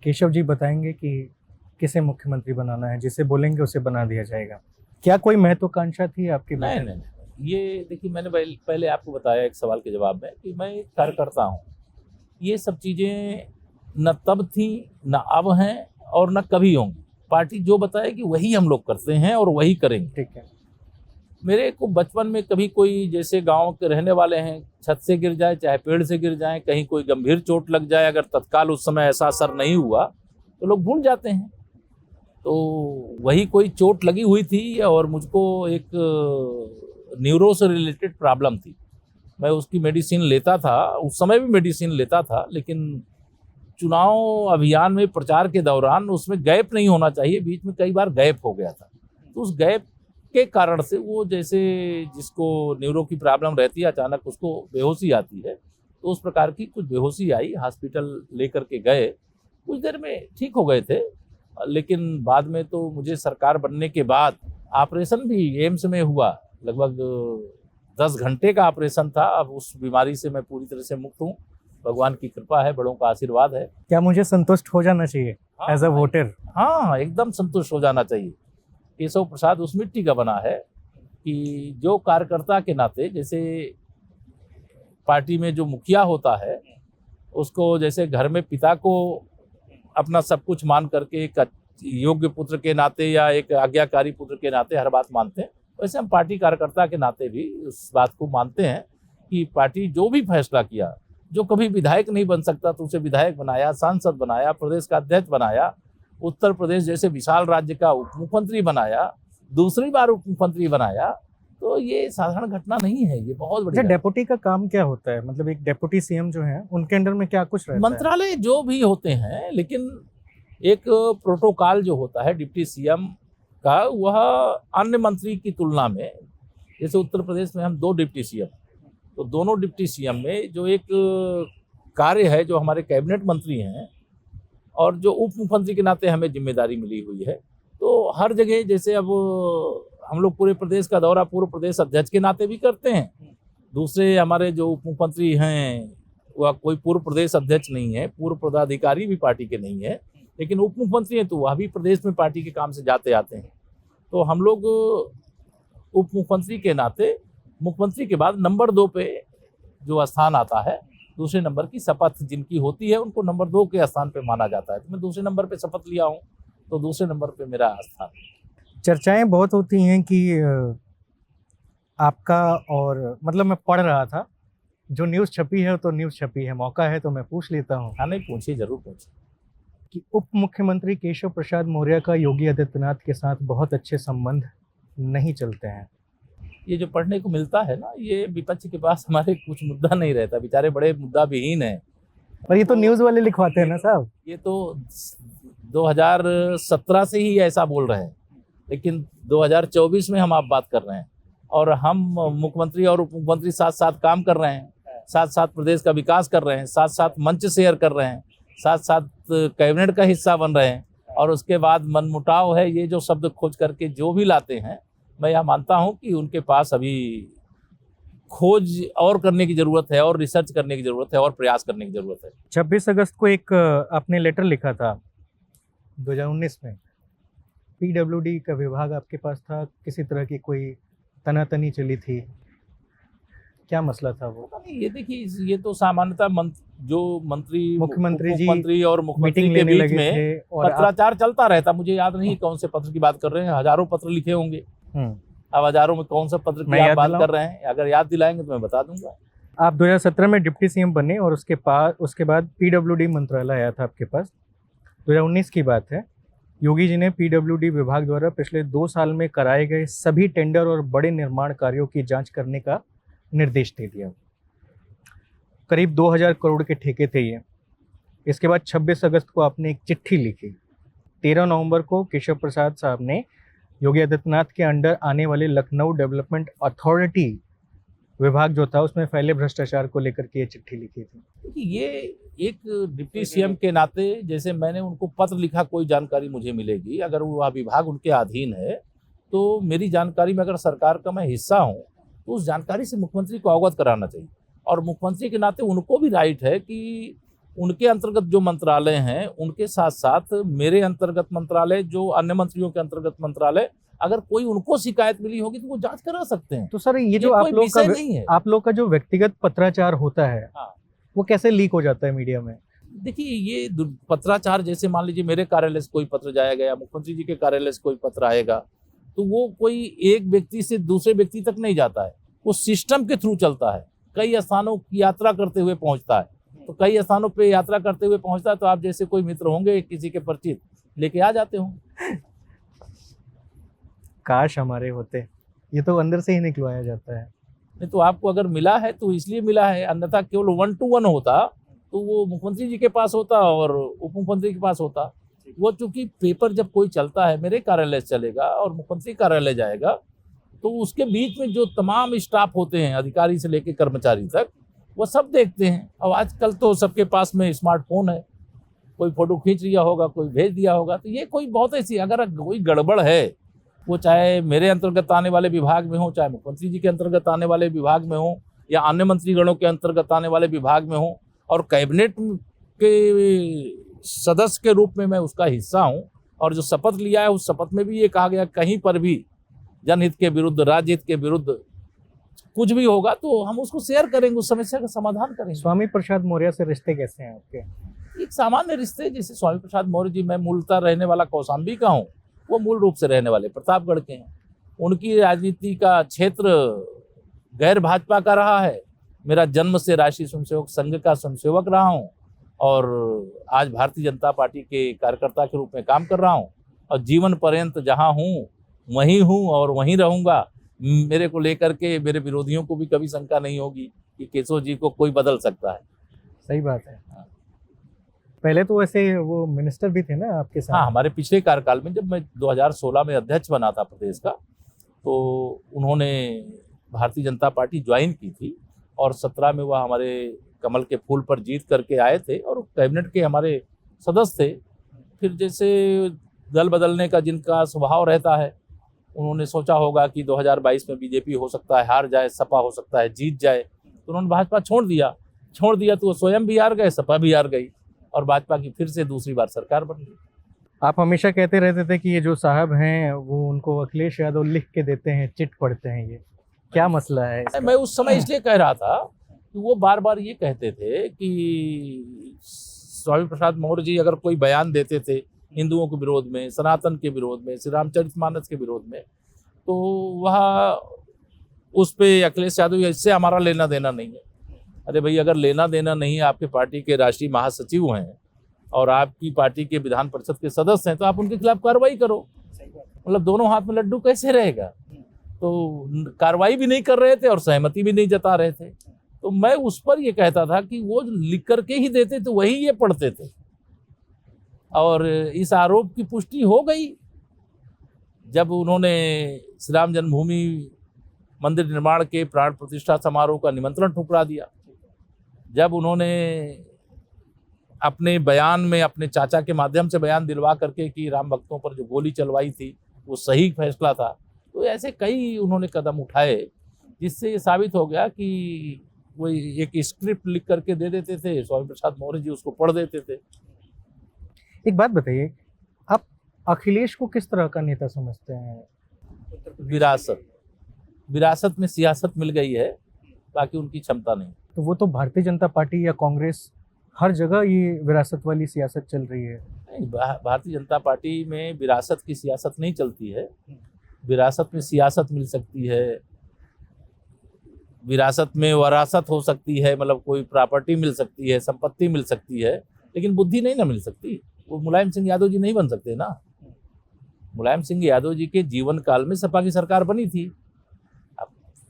केशव जी बताएंगे कि किसे मुख्यमंत्री बनाना है, जिसे बोलेंगे उसे बना दिया जाएगा, क्या कोई महत्वाकांक्षा थी आपकी? नहीं, ये देखिए मैंने पहले आपको बताया एक सवाल के जवाब में कि मैं एक कार्यकर्ता हूँ। ये सब चीज़ें न तब थी, न अब हैं और न कभी होंगी। पार्टी जो बताएगी वही हम लोग करते हैं और वही करेंगे। ठीक है। मेरे को बचपन में कभी कोई जैसे गांव के रहने वाले हैं, छत से गिर जाए चाहे पेड़ से गिर जाए, कहीं कोई गंभीर चोट लग जाए, अगर तत्काल उस समय ऐसा असर नहीं हुआ तो लोग भूल जाते हैं। तो वही कोई चोट लगी हुई थी और मुझको एक न्यूरो से रिलेटेड प्रॉब्लम थी, मैं उसकी मेडिसिन लेता था, उस समय भी मेडिसिन लेता था, लेकिन चुनाव अभियान में प्रचार के दौरान उसमें गैप नहीं होना चाहिए, बीच में कई बार गैप हो गया था। तो उस गैप के कारण से वो जैसे जिसको न्यूरो की प्रॉब्लम रहती है अचानक उसको बेहोशी आती है, तो उस प्रकार की कुछ बेहोशी आई, हॉस्पिटल लेकर के गए, कुछ देर में ठीक हो गए थे। लेकिन बाद में तो मुझे सरकार बनने के बाद ऑपरेशन भी एम्स में हुआ, लगभग 10 घंटे का ऑपरेशन था। अब उस बीमारी से मैं पूरी तरह से मुक्त हूँ, भगवान की कृपा है, बड़ों का आशीर्वाद है। क्या मुझे संतुष्ट हो जाना चाहिए एज अ वोटर? हाँ, एकदम संतुष्ट हो जाना चाहिए। केशव प्रसाद उस मिट्टी का बना है कि जो कार्यकर्ता के नाते, जैसे पार्टी में जो मुखिया होता है उसको जैसे घर में पिता को अपना सब कुछ मान करके एक योग्य पुत्र के नाते या एक आज्ञाकारी पुत्र के नाते हर बात मानते हैं, वैसे हम पार्टी कार्यकर्ता के नाते भी उस बात को मानते हैं कि पार्टी जो भी फैसला किया, जो कभी विधायक नहीं बन सकता तो उसे विधायक बनाया, सांसद बनाया, प्रदेश का अध्यक्ष बनाया, उत्तर प्रदेश जैसे विशाल राज्य का उप मुख्यमंत्री बनाया, दूसरी बार उप मुख्यमंत्री बनाया, तो ये साधारण घटना नहीं है, ये बहुत बड़ी। डेप्यूटी का काम क्या होता है? मतलब एक डेप्यूटी सीएम जो है उनके अंडर में क्या कुछ रहता है? मंत्रालय जो भी होते हैं, लेकिन एक प्रोटोकॉल जो होता है डिप्टी सीएम का, वह अन्य मंत्री की तुलना में, जैसे उत्तर प्रदेश में हम 2 डिप्टी सीएम, तो दोनों डिप्टी सीएम में जो एक कार्य है, जो हमारे कैबिनेट मंत्री हैं और जो उप मुख्यमंत्री के नाते हमें जिम्मेदारी मिली हुई है, तो हर जगह जैसे अब हम लोग पूरे प्रदेश का दौरा पूर्व प्रदेश अध्यक्ष के नाते भी करते हैं। दूसरे हमारे जो उप मुख्यमंत्री हैं वह कोई पूर्व प्रदेश अध्यक्ष नहीं है, पूर्व पदाधिकारी भी पार्टी के नहीं है, लेकिन उप मुख्यमंत्री हैं तो वह भी प्रदेश में पार्टी के काम से जाते आते हैं। तो हम लोग उप मुख्यमंत्री के नाते मुख्यमंत्री के बाद नंबर 2 पे जो स्थान आता है, दूसरे नंबर की शपथ जिनकी होती है उनको नंबर 2 के स्थान पे माना जाता है। तो मैं दूसरे नंबर पे शपथ लिया हूँ, तो दूसरे नंबर पे मेरा स्थान। चर्चाएं बहुत होती हैं कि आपका, और मतलब मैं पढ़ रहा था, जो न्यूज़ छपी है तो न्यूज़ छपी है, मौका है तो मैं पूछ लेता हूँ। हाँ, नहीं पूछिए, जरूर पूछिए। कि उप मुख्यमंत्री केशव प्रसाद मौर्य का योगी आदित्यनाथ के साथ बहुत अच्छे संबंध नहीं चलते हैं। ये जो पढ़ने को मिलता है ना, ये विपक्ष के पास हमारे कुछ मुद्दा नहीं रहता, बेचारे बड़े मुद्दा विहीन है। पर ये तो न्यूज़ वाले लिखवाते हैं ना साहब। ये तो 2017 से ही ऐसा बोल रहे हैं, लेकिन 2024 में हम आप बात कर रहे हैं और हम मुख्यमंत्री और उप मुख्यमंत्री साथ साथ काम कर रहे हैं, साथ साथ प्रदेश का विकास कर रहे हैं, साथ साथ मंच शेयर कर रहे हैं, साथ साथ कैबिनेट का हिस्सा बन रहे हैं, और उसके बाद मनमुटाव है, ये जो शब्द खोज करके जो भी लाते हैं, मैं यह मानता हूं कि उनके पास अभी खोज और करने की ज़रूरत है, और रिसर्च करने की ज़रूरत है, और प्रयास करने की ज़रूरत है। 26 अगस्त को एक आपने लेटर लिखा था 2019 में, पीडब्ल्यूडी का विभाग आपके पास था, किसी तरह की कोई तनातनी चली थी, क्या मसला था वो? पता नहीं, ये देखिए ये तो सामान्यतः जो मंत्री मुख्यमंत्री जी मुख्यमंत्री और मुख्यमंत्री मीटिंग के लेने बीच लगे में थे और आप पत्राचार चलता रहता। मुझे याद नहीं कौन से पत्र की बात कर रहे हैं, हजारों पत्र लिखे होंगे। हम्म, अब हजारों में कौन सा पत्र की मैं आप याद बात दिलाऊं? कर रहे हैं, अगर याद दिलाएंगे तो मैं बता दूंगा। आप 2017 में डिप्टी सीएम बने और उसके बाद पीडब्ल्यूडी मंत्रालय आया था आपके पास। 2019 की बात है। योगी जी ने पीडब्ल्यूडी विभाग द्वारा पिछले 2 साल में कराए गए सभी टेंडर और बड़े निर्माण कार्यों की जांच करने का निर्देश दे दिया। करीब 2000 करोड़ के ठेके थे ये। इसके बाद 26 अगस्त को आपने एक चिट्ठी लिखी। 13 नवंबर को केशव प्रसाद साहब ने योगी आदित्यनाथ के अंडर आने वाले लखनऊ डेवलपमेंट अथॉरिटी विभाग जो था उसमें फैले भ्रष्टाचार को लेकर के ये चिट्ठी लिखी थी। देखिए ये एक डिप्टी सीएम के नाते जैसे मैंने उनको पत्र लिखा, कोई जानकारी मुझे मिलेगी, अगर वह विभाग उनके अधीन है तो मेरी जानकारी में अगर सरकार का मैं हिस्सा हूँ तो उस जानकारी से मुख्यमंत्री को अवगत कराना चाहिए। और मुख्यमंत्री के नाते उनको भी राइट है कि उनके अंतर्गत जो मंत्रालय हैं उनके साथ साथ मेरे अंतर्गत मंत्रालय, जो अन्य मंत्रियों के अंतर्गत मंत्रालय, अगर कोई उनको शिकायत मिली होगी तो वो जांच करा सकते हैं। तो सर ये जो कोई विषय नहीं है। आप लोग का जो व्यक्तिगत पत्राचार होता है हाँ। वो कैसे लीक हो जाता है मीडिया में? देखिए ये पत्राचार, जैसे मान लीजिए मेरे कार्यालय से कोई पत्र जाया गया, मुख्यमंत्री जी के कार्यालय से कोई पत्र आएगा, तो वो कोई एक व्यक्ति से दूसरे व्यक्ति तक नहीं जाता है, वो सिस्टम के थ्रू चलता है। कई स्थानों की यात्रा करते हुए पहुंचता है, तो कई स्थानों पे यात्रा करते हुए पहुंचता है तो आप जैसे कोई मित्र होंगे किसी के परिचित, लेके आ जाते होंगे। काश हमारे होते। ये तो अंदर से ही निकलवाया जाता है। नहीं तो आपको अगर मिला है तो इसलिए मिला है, अन्यथा केवल 1 to 1 होता तो वो मुख्यमंत्री जी के पास होता और उप मुख्यमंत्री के पास होता। वो चूंकि पेपर जब कोई चलता है मेरे कार्यालय से चलेगा और मुख्यमंत्री कार्यालय जाएगा, तो उसके बीच में जो तमाम स्टाफ होते हैं, अधिकारी से लेकर कर्मचारी तक, वो सब देखते हैं। अब आजकल तो सबके पास में स्मार्टफोन है, कोई फोटो खींच लिया होगा, कोई भेज दिया होगा। तो ये कोई बहुत ऐसी अगर कोई गड़बड़ है, वो चाहे मेरे अंतर्गत आने वाले विभाग में हो, चाहे मुख्यमंत्री जी के अंतर्गत आने वाले विभाग में हो, या अन्य मंत्रीगणों के अंतर्गत आने वाले विभाग में हो, और कैबिनेट के सदस्य के रूप में मैं उसका हिस्सा हूं, और जो शपथ लिया है उस शपथ में भी ये कहा गया कहीं पर भी जनहित के विरुद्ध, राज्य हित के विरुद्ध कुछ भी होगा तो हम उसको शेयर करेंगे, उस समस्या का समाधान करेंगे। स्वामी प्रसाद मौर्य से रिश्ते कैसे हैं आपके? एक सामान्य रिश्ते, जैसे स्वामी प्रसाद मौर्य जी, मैं मूलतः रहने वाला कौशाम्बी का हूँ, वो मूल रूप से रहने वाले प्रतापगढ़ के हैं। उनकी राजनीति का क्षेत्र गैर भाजपा का रहा है। मेरा जन्म से राष्ट्रीय स्वयंसेवक संघ का स्वयंसेवक रहा हूँ और आज भारतीय जनता पार्टी के कार्यकर्ता के रूप में काम कर रहा हूँ, और जीवन पर्यंत जहाँ हूँ वहीं हूँ और वहीं रहूँगा। मेरे को लेकर के मेरे विरोधियों को भी कभी शंका नहीं होगी कि केशव जी को कोई बदल सकता है। सही बात है। पहले तो वैसे वो मिनिस्टर भी थे ना आपके साथ? हाँ, हमारे पिछले कार्यकाल में जब मैं 2016 में अध्यक्ष बना था प्रदेश का, तो उन्होंने भारतीय जनता पार्टी ज्वाइन की थी और 17 में वह हमारे कमल के फूल पर जीत करके आए थे और कैबिनेट के हमारे सदस्य थे। फिर जैसे दल बदलने का जिनका स्वभाव रहता है, उन्होंने सोचा होगा कि 2022 में बीजेपी हो सकता है हार जाए, सपा हो सकता है जीत जाए, तो उन्होंने भाजपा छोड़ दिया तो वो स्वयं भी हार गए, सपा भी हार गई और भाजपा की फिर से दूसरी बार सरकार बन गई। आप हमेशा कहते रहते थे कि ये जो साहब हैं वो उनको अखिलेश यादव लिख के देते हैं, चिट पढ़ते हैं, ये क्या मसला है इसका? मैं उस समय इसलिए कह रहा था कि वो बार बार ये कहते थे कि स्वामी प्रसाद मौर्य जी अगर कोई बयान देते थे हिंदुओं के विरोध में, सनातन के विरोध में, श्री रामचरितमानस के विरोध में, तो वह उस पे अखिलेश यादव इससे हमारा लेना देना नहीं है। अरे भाई, अगर लेना देना नहीं है, आपके पार्टी के राष्ट्रीय महासचिव हैं और आपकी पार्टी के विधान परिषद के सदस्य हैं, तो आप उनके खिलाफ कार्रवाई करो। मतलब दोनों हाथ में लड्डू कैसे रहेगा? तो कार्रवाई भी नहीं कर रहे थे और सहमति भी नहीं जता रहे थे। तो मैं उस पर ये कहता था कि वो लिख करके ही देते थे, वही ये पढ़ते थे। और इस आरोप की पुष्टि हो गई जब उन्होंने श्री राम जन्मभूमि मंदिर निर्माण के प्राण प्रतिष्ठा समारोह का निमंत्रण ठुकरा दिया, जब उन्होंने अपने बयान में अपने चाचा के माध्यम से बयान दिलवा करके कि राम भक्तों पर जो गोली चलवाई थी वो सही फैसला था। तो ऐसे कई उन्होंने कदम उठाए जिससे ये साबित हो गया कि वो एक स्क्रिप्ट लिख करके दे देते थे, स्वामी प्रसाद मौर्य जी उसको पढ़ देते थे। एक बात बताइए, आप अखिलेश को किस तरह का नेता समझते हैं? विरासत में सियासत मिल गई है बाकी उनकी क्षमता नहीं। तो वो तो भारतीय जनता पार्टी या कांग्रेस हर जगह ये विरासत वाली सियासत चल रही है। नहीं, भारतीय जनता पार्टी में विरासत की सियासत नहीं चलती है। विरासत में सियासत मिल सकती है, विरासत में वरासत हो सकती है, मतलब कोई प्रॉपर्टी मिल सकती है, संपत्ति मिल सकती है, लेकिन बुद्धि नहीं ना मिल सकती। वो मुलायम सिंह यादव जी नहीं बन सकते ना। मुलायम सिंह यादव जी के जीवन काल में सपा की सरकार बनी थी। अब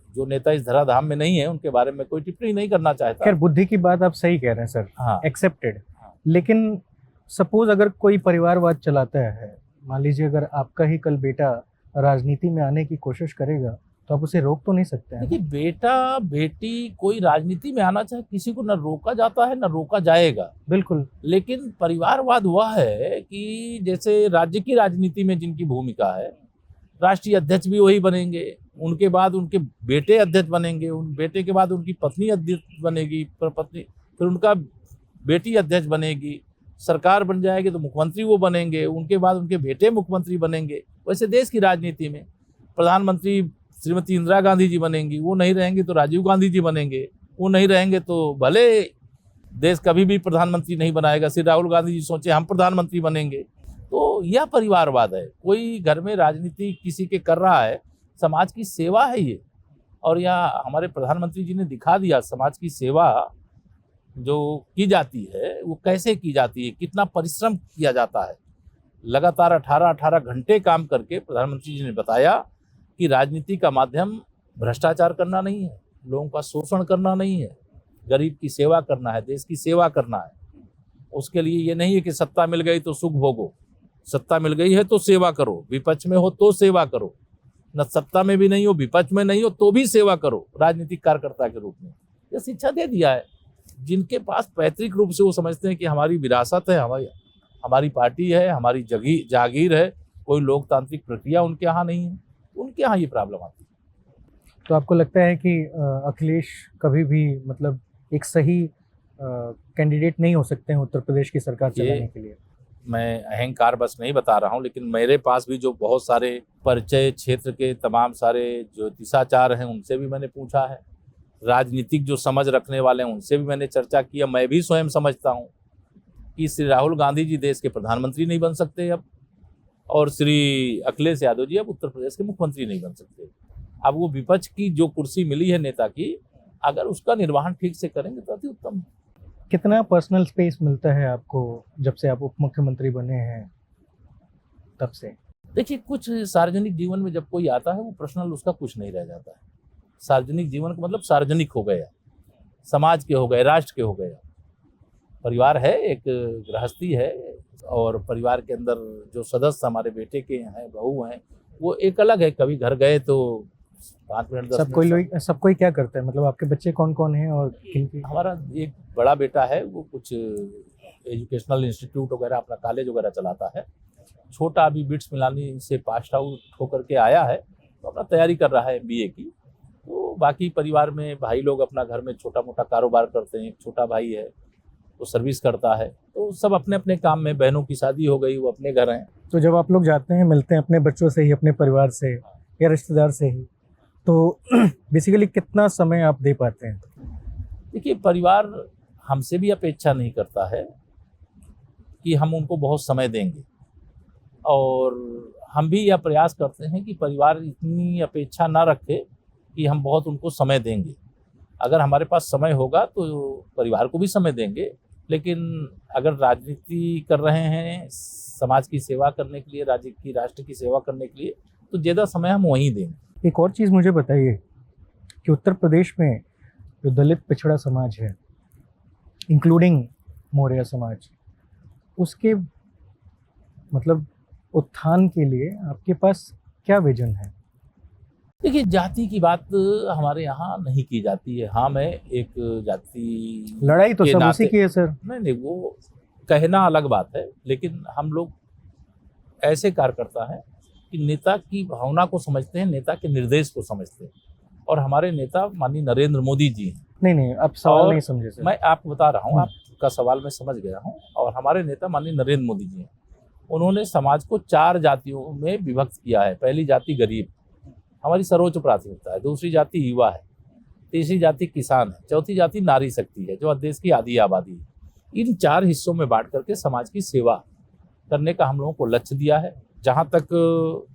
जो नेता इस धराधाम में नहीं है उनके बारे में कोई टिप्पणी नहीं करना चाहता। खैर, बुद्धि की बात आप सही कह रहे हैं सर, हाँ, एक्सेप्टेड। हाँ। लेकिन सपोज अगर कोई परिवारवाद चलाता है, मान लीजिए अगर आपका ही कल बेटा राजनीति में आने की कोशिश करेगा तो आप उसे रोक तो नहीं सकते हैं। देखिए, बेटा बेटी कोई राजनीति में आना चाहे, किसी को न रोका जाता है न रोका जाएगा। बिल्कुल। लेकिन परिवारवाद वह है कि जैसे राज्य की राजनीति में जिनकी भूमिका है, राष्ट्रीय अध्यक्ष भी वही बनेंगे, उनके बाद उनके बेटे अध्यक्ष बनेंगे, उन बेटे के बाद उनकी पत्नी अध्यक्ष बनेगी, पत्नी फिर उनका बेटी अध्यक्ष बनेगी, सरकार बन जाएगी तो मुख्यमंत्री वो बनेंगे, उनके बाद उनके बेटे मुख्यमंत्री बनेंगे। वैसे देश की राजनीति में प्रधानमंत्री श्रीमती इंदिरा गांधी जी बनेंगी, वो नहीं रहेंगी तो राजीव गांधी जी बनेंगे, वो नहीं रहेंगे तो भले देश कभी भी प्रधानमंत्री नहीं बनाएगा, श्री राहुल गांधी जी सोचे हम प्रधानमंत्री बनेंगे। तो यह परिवारवाद है। कोई घर में राजनीति किसी के कर रहा है, समाज की सेवा है ये। और यह हमारे प्रधानमंत्री जी ने दिखा दिया, समाज की सेवा जो की जाती है वो कैसे की जाती है, कितना परिश्रम किया जाता है। लगातार 18 घंटे काम करके प्रधानमंत्री जी ने बताया कि राजनीति का माध्यम भ्रष्टाचार करना नहीं है, लोगों का शोषण करना नहीं है, गरीब की सेवा करना है, देश की सेवा करना है। उसके लिए ये नहीं है कि सत्ता मिल गई तो सुख भोगो, सत्ता मिल गई है तो सेवा करो, विपक्ष में हो तो सेवा करो, न सत्ता में भी नहीं हो विपक्ष में नहीं हो तो भी सेवा करो राजनीतिक कार्यकर्ता के रूप में। यह शिक्षा दे दिया है। जिनके पास पैतृक रूप से वो समझते हैं कि हमारी विरासत है, हमारी पार्टी है, हमारी जागीर है, कोई लोकतांत्रिक प्रक्रिया उनके यहाँ नहीं है, उनके यहाँ ये प्रॉब्लम आती है। तो आपको लगता है कि अखिलेश कभी भी मतलब एक सही कैंडिडेट नहीं हो सकते हैं उत्तर प्रदेश की सरकार चलाने के लिए? मैं अहंकार बस नहीं बता रहा हूँ, लेकिन मेरे पास भी जो बहुत सारे परिचय क्षेत्र के तमाम सारे ज्योतिषाचार हैं उनसे भी मैंने पूछा है, राजनीतिक जो समझ रखने वाले हैं उनसे भी मैंने चर्चा की है। मैं भी स्वयं समझता हूँ कि श्री राहुल गांधी जी देश के प्रधानमंत्री नहीं बन सकते अब, और श्री अखिलेश यादव जी अब उत्तर प्रदेश के मुख्यमंत्री नहीं बन सकते। अब वो विपक्ष की जो कुर्सी मिली है नेता की, अगर उसका निर्वहन ठीक से करेंगे तो अति उत्तम। कितना पर्सनल स्पेस मिलता है आपको जब से आप उप मुख्यमंत्री बने हैं तब से? देखिए, कुछ सार्वजनिक जीवन में जब कोई आता है वो पर्सनल उसका कुछ नहीं रह जाता है। सार्वजनिक जीवन का मतलब सार्वजनिक हो गया, समाज के हो गए, राष्ट्र के हो गए। परिवार है, एक गृहस्थी है, और परिवार के अंदर जो सदस्य हमारे बेटे के हैं, बहू हैं, वो एक अलग है। कभी घर गए तो 5 मिनट 10 मिनट। सब कोई क्या करता है, मतलब आपके बच्चे कौन कौन हैं और किन? हमारा एक बड़ा बेटा है, वो कुछ एजुकेशनल इंस्टीट्यूट वगैरह, अपना कॉलेज वगैरह चलाता है। छोटा अभी बिट्स मिलानी से पास आउट होकर के आया है, तो अपना तैयारी कर रहा है MBA की। तो बाकी परिवार में भाई लोग अपना घर में छोटा मोटा कारोबार करते हैं। एक छोटा भाई है, वो सर्विस करता है। तो सब अपने अपने काम में, बहनों की शादी हो गई, वो अपने घर हैं। तो जब आप लोग जाते हैं, मिलते हैं अपने बच्चों से ही, अपने परिवार से या रिश्तेदार से ही, तो बेसिकली कितना समय आप दे पाते हैं? देखिए, परिवार हमसे भी अपेक्षा नहीं करता है कि हम उनको बहुत समय देंगे, और हम भी यह प्रयास करते हैं कि परिवार इतनी अपेक्षा ना रखे कि हम बहुत उनको समय देंगे। अगर हमारे पास समय होगा तो परिवार को भी समय देंगे, लेकिन अगर राजनीति कर रहे हैं समाज की सेवा करने के लिए, राज्य की, राष्ट्र की सेवा करने के लिए, तो ज़्यादा समय हम वहीं देंगे। एक और चीज़ मुझे बताइए कि उत्तर प्रदेश में जो दलित पिछड़ा समाज है, इंक्लूडिंग मौर्य समाज, उसके मतलब उत्थान के लिए आपके पास क्या विजन है? देखिए, जाति की बात हमारे यहाँ नहीं की जाती है। हाँ, मैं एक जाति लड़ाई तो सब उसी की है सर। नहीं, वो कहना अलग बात है, लेकिन हम लोग ऐसे कार्यकर्ता हैं कि नेता की भावना को समझते हैं, नेता के निर्देश को समझते हैं, और हमारे नेता माननीय नरेंद्र मोदी जी हैं। नहीं, आप सवाल नहीं समझे सर। मैं आपको बता रहा हूँ, आपका सवाल मैं समझ गया हूँ। और हमारे नेता माननीय नरेंद्र मोदी जी हैं। उन्होंने समाज को 4 जातियों में विभक्त किया है। पहली जाति गरीब, हमारी सर्वोच्च प्राथमिकता है। दूसरी जाति युवा है, तीसरी जाति किसान है, चौथी जाति नारी शक्ति है, जो देश की आधी आबादी है। इन 4 हिस्सों में बांट करके समाज की सेवा करने का हम लोगों को लक्ष्य दिया है। जहाँ तक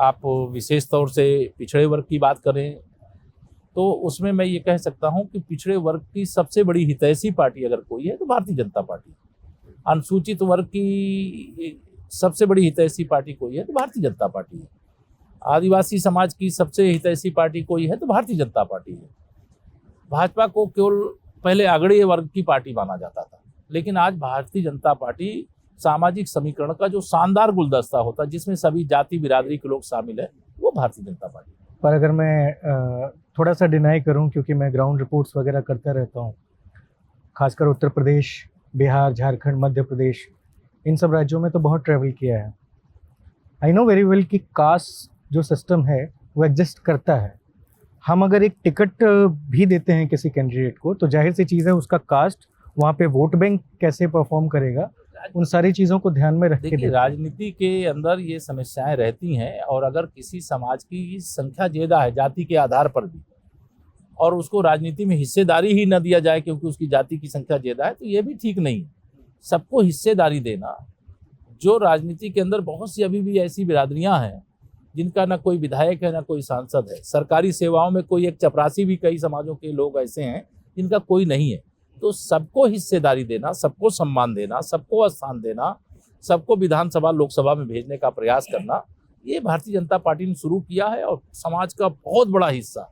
आप विशेष तौर से पिछड़े वर्ग की बात करें तो उसमें मैं ये कह सकता हूँ कि पिछड़े वर्ग की सबसे बड़ी हितैषी पार्टी अगर कोई है तो भारतीय जनता पार्टी। अनुसूचित वर्ग की सबसे बड़ी हितैषी पार्टी कोई है तो भारतीय जनता पार्टी है। आदिवासी समाज की सबसे हितैषी पार्टी कोई है तो भारतीय जनता पार्टी है। भाजपा को केवल पहले अगड़े वर्ग की पार्टी माना जाता था, लेकिन आज भारतीय जनता पार्टी सामाजिक समीकरण का जो शानदार गुलदस्ता होता है जिसमें सभी जाति बिरादरी के लोग शामिल है, वो भारतीय जनता पार्टी। पर अगर मैं थोड़ा सा डिनाई करूं, क्योंकि मैं ग्राउंड रिपोर्ट्स वगैरह करता रहता हूं, खासकर उत्तर प्रदेश, बिहार, झारखंड, मध्य प्रदेश, इन सब राज्यों में तो बहुत ट्रैवल किया है। आई नो वेरी वेल कि कास्ट जो सिस्टम है वो एग्जिस्ट करता है। हम अगर एक टिकट भी देते हैं किसी कैंडिडेट को तो जाहिर सी चीज़ है उसका कास्ट वहाँ पे वोट बैंक कैसे परफॉर्म करेगा, उन सारी चीज़ों को ध्यान में रख के देखिए, राजनीति के अंदर ये समस्याएं रहती हैं, और अगर किसी समाज की संख्या ज़्यादा है जाति के आधार पर भी, और उसको राजनीति में हिस्सेदारी ही न दिया जाए क्योंकि उसकी जाति की संख्या ज़्यादा है, तो ये भी ठीक नहीं है। सबको हिस्सेदारी देना, जो राजनीति के अंदर बहुत सी अभी भी ऐसी बिरादरियां हैं जिनका ना कोई विधायक है ना कोई सांसद है, सरकारी सेवाओं में कोई एक चपरासी भी कई समाजों के लोग ऐसे हैं जिनका कोई नहीं है, तो सबको हिस्सेदारी देना, सबको सम्मान देना, सबको स्थान देना, सबको विधानसभा लोकसभा में भेजने का प्रयास करना, ये भारतीय जनता पार्टी ने शुरू किया है। और समाज का बहुत बड़ा हिस्सा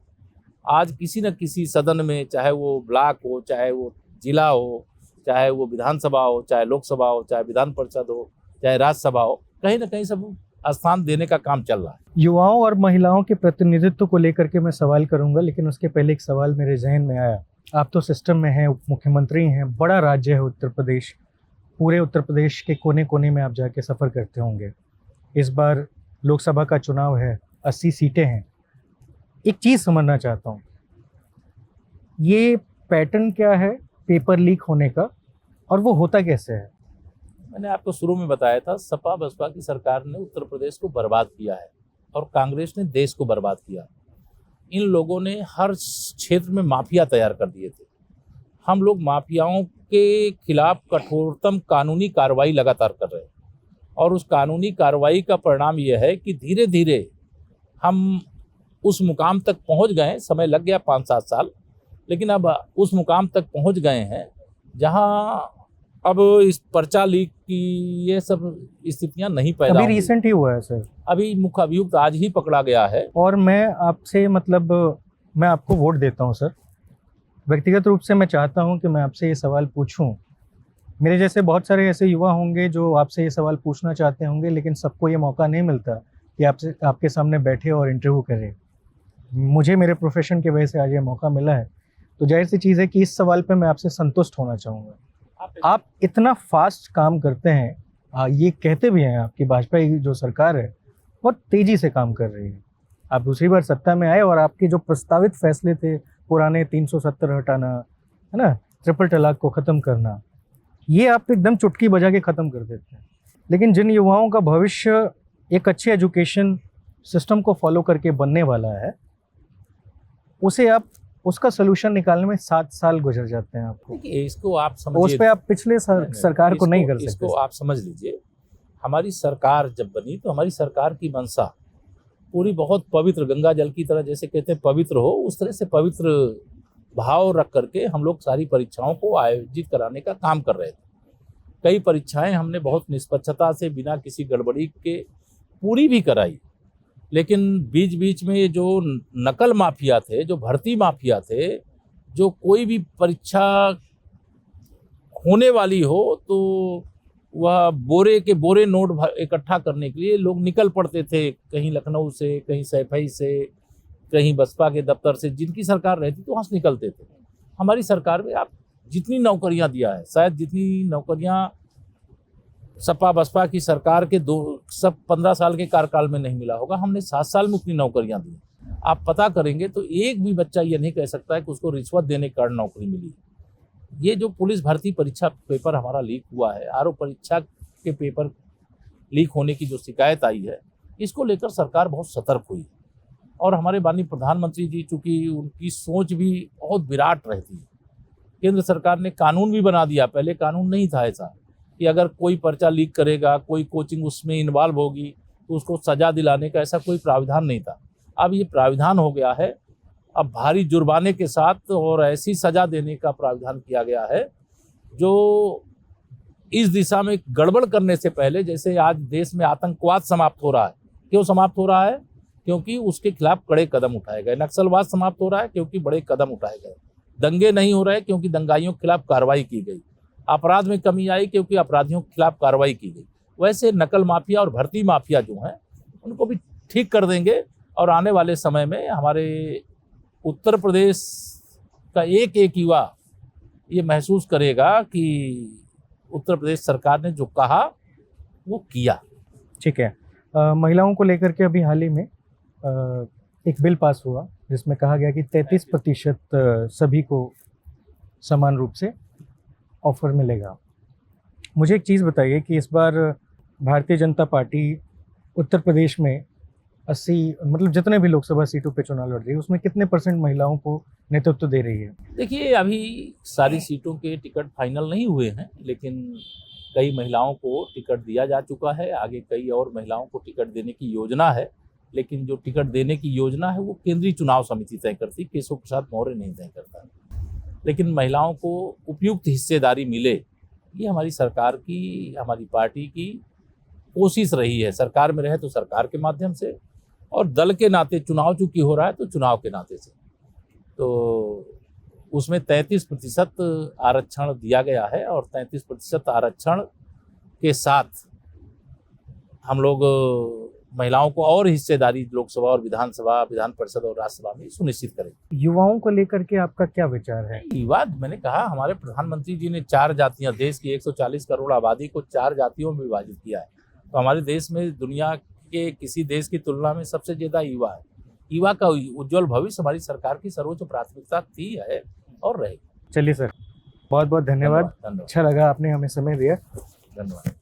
आज किसी न किसी सदन में, चाहे वो ब्लॉक हो, चाहे वो जिला हो, चाहे वो विधानसभा हो, चाहे लोकसभा हो, चाहे विधान परिषद हो, चाहे राज्यसभा हो, कहीं ना कहीं सब स्थान देने का काम चल रहा है। युवाओं और महिलाओं के प्रतिनिधित्व को लेकर के मैं सवाल करूंगा, लेकिन उसके पहले एक सवाल मेरे जहन में आया। आप तो सिस्टम में हैं, उप मुख्यमंत्री हैं, बड़ा राज्य है उत्तर प्रदेश, पूरे उत्तर प्रदेश के कोने कोने में आप जाके सफ़र करते होंगे। इस बार लोकसभा का चुनाव है, 80 सीटें हैं। एक चीज़ समझना चाहता हूँ, ये पैटर्न क्या है पेपर लीक होने का, और वो होता कैसे है? मैंने आपको शुरू में बताया था, सपा बसपा की सरकार ने उत्तर प्रदेश को बर्बाद किया है और कांग्रेस ने देश को बर्बाद किया। इन लोगों ने हर क्षेत्र में माफिया तैयार कर दिए थे। हम लोग माफियाओं के खिलाफ कठोरतम कानूनी कार्रवाई लगातार कर रहे हैं, और उस कानूनी कार्रवाई का परिणाम यह है कि धीरे धीरे हम उस मुकाम तक पहुंच गए। समय लग गया 5-7 साल, लेकिन अब उस मुकाम तक पहुंच गए हैं जहां अब इस पर्चा लीक की ये सब स्थितियां नहीं पैदा अभी होंगी। रिसेंट ही हुआ है सर, अभी मुख्य अभियुक्त आज ही पकड़ा गया है। और मैं आपसे मैं आपको वोट देता हूं सर। व्यक्तिगत रूप से मैं चाहता हूं कि मैं आपसे ये सवाल पूछूं। मेरे जैसे बहुत सारे ऐसे युवा होंगे जो आपसे ये सवाल पूछना चाहते होंगे, लेकिन सबको ये मौका नहीं मिलता कि आपके सामने बैठे और इंटरव्यू करें। मुझे मेरे प्रोफेशन की वजह से आज ये मौका मिला है, तो जाहिर सी चीज़ है कि इस सवाल पे मैं आपसे संतुष्ट होना चाहूँगा। आप इतना फास्ट काम करते हैं, ये कहते भी हैं आपकी भाजपा की जो सरकार है बहुत तेज़ी से काम कर रही है। आप दूसरी बार सत्ता में आए और आपके जो प्रस्तावित फैसले थे, पुराने 370 हटाना, है ना, ट्रिपल तलाक को ख़त्म करना, ये आप एकदम चुटकी बजा के ख़त्म कर देते हैं। लेकिन जिन युवाओं का भविष्य एक अच्छे एजुकेशन सिस्टम को फॉलो करके बनने वाला है, उसे आप उसका सोल्यूशन निकालने में 7 साल गुजर जाते हैं आपको। देखिए, इसको आप समझिए, उस पे आप पिछले सरकार को नहीं कर सकते। इसको आप समझ लीजिए, हमारी सरकार जब बनी तो हमारी सरकार की मंशा पूरी बहुत पवित्र, गंगा जल की तरह जैसे कहते हैं पवित्र हो, उस तरह से पवित्र भाव रख करके हम लोग सारी परीक्षाओं को आयोजित कराने का काम कर रहे थे। कई परीक्षाएं हमने बहुत निष्पक्षता से बिना किसी गड़बड़ी के पूरी भी कराई, लेकिन बीच बीच में ये जो नकल माफिया थे, जो भर्ती माफिया थे, जो कोई भी परीक्षा होने वाली हो तो वह बोरे के बोरे नोट इकट्ठा करने के लिए लोग निकल पड़ते थे, कहीं लखनऊ से, कहीं सैफई से, कहीं बसपा के दफ्तर से, जिनकी सरकार रहती तो वहाँ से निकलते थे। हमारी सरकार में आप जितनी नौकरियां दिया है, शायद जितनी नौकरियां सपा बसपा की सरकार के 15 साल के कार्यकाल में नहीं मिला होगा, हमने 7 साल में उतनी नौकरियां दी। आप पता करेंगे तो एक भी बच्चा ये नहीं कह सकता है कि उसको रिश्वत देने के कारण नौकरी मिली। ये जो पुलिस भर्ती परीक्षा पेपर हमारा लीक हुआ है, आरओ परीक्षा के पेपर लीक होने की जो शिकायत आई है, इसको लेकर सरकार बहुत सतर्क हुई। और हमारे माननीय प्रधानमंत्री जी, चूंकि उनकी सोच भी बहुत विराट रहती है, केंद्र सरकार ने कानून भी बना दिया। पहले कानून नहीं था ऐसा कि अगर कोई पर्चा लीक करेगा, कोई कोचिंग उसमें इन्वॉल्व होगी तो उसको सजा दिलाने का ऐसा कोई प्राविधान नहीं था। अब ये प्राविधान हो गया है। अब भारी जुर्माने के साथ और ऐसी सजा देने का प्राविधान किया गया है जो इस दिशा में गड़बड़ करने से पहले, जैसे आज देश में आतंकवाद समाप्त हो रहा है। क्यों समाप्त हो रहा है? क्योंकि उसके खिलाफ कड़े कदम उठाए गए। नक्सलवाद समाप्त हो रहा है क्योंकि बड़े कदम उठाए गए। दंगे नहीं हो रहे क्योंकि दंगाइयों के खिलाफ कार्रवाई की गई। अपराध में कमी आई क्योंकि अपराधियों के खिलाफ कार्रवाई की गई। वैसे नकल माफिया और भर्ती माफिया जो हैं उनको भी ठीक कर देंगे और आने वाले समय में हमारे उत्तर प्रदेश का एक एक युवा ये महसूस करेगा कि उत्तर प्रदेश सरकार ने जो कहा वो किया। ठीक है। महिलाओं को लेकर के अभी हाल ही में एक बिल पास हुआ जिसमें कहा गया कि 33% सभी को समान रूप से ऑफर मिलेगा। मुझे एक चीज़ बताइए कि इस बार भारतीय जनता पार्टी उत्तर प्रदेश में 80 मतलब जितने भी लोकसभा सीटों पे चुनाव लड़ रही है उसमें कितने % महिलाओं को नेतृत्व दे रही है? देखिए, अभी सारी सीटों के टिकट फाइनल नहीं हुए हैं, लेकिन कई महिलाओं को टिकट दिया जा चुका है। आगे कई और महिलाओं को टिकट देने की योजना है, लेकिन जो टिकट देने की योजना है वो केंद्रीय चुनाव समिति तय करती, केशव प्रसाद मौर्य नहीं तय करता। लेकिन महिलाओं को उपयुक्त हिस्सेदारी मिले, ये हमारी सरकार की, हमारी पार्टी की कोशिश रही है। सरकार में रहे तो सरकार के माध्यम से, और दल के नाते चुनाव चूंकि हो रहा है तो चुनाव के नाते से। तो उसमें 33% आरक्षण दिया गया है और 33% आरक्षण के साथ हम लोग महिलाओं को और हिस्सेदारी लोकसभा और विधानसभा, विधान परिषद और राज्यसभा में सुनिश्चित करेंगे। युवाओं को लेकर के आपका क्या विचार है? युवा, मैंने कहा, हमारे प्रधानमंत्री जी ने 4 जातियां, देश की 140 करोड़ आबादी को 4 जातियों में विभाजित किया है। तो हमारे देश में दुनिया के किसी देश की तुलना में सबसे ज्यादा युवा है। युवा का उज्जवल भविष्य हमारी सरकार की सर्वोच्च प्राथमिकता थी, है और रहेगी। चलिए सर, बहुत बहुत धन्यवाद। अच्छा लगा आपने हमें समय दिया। धन्यवाद।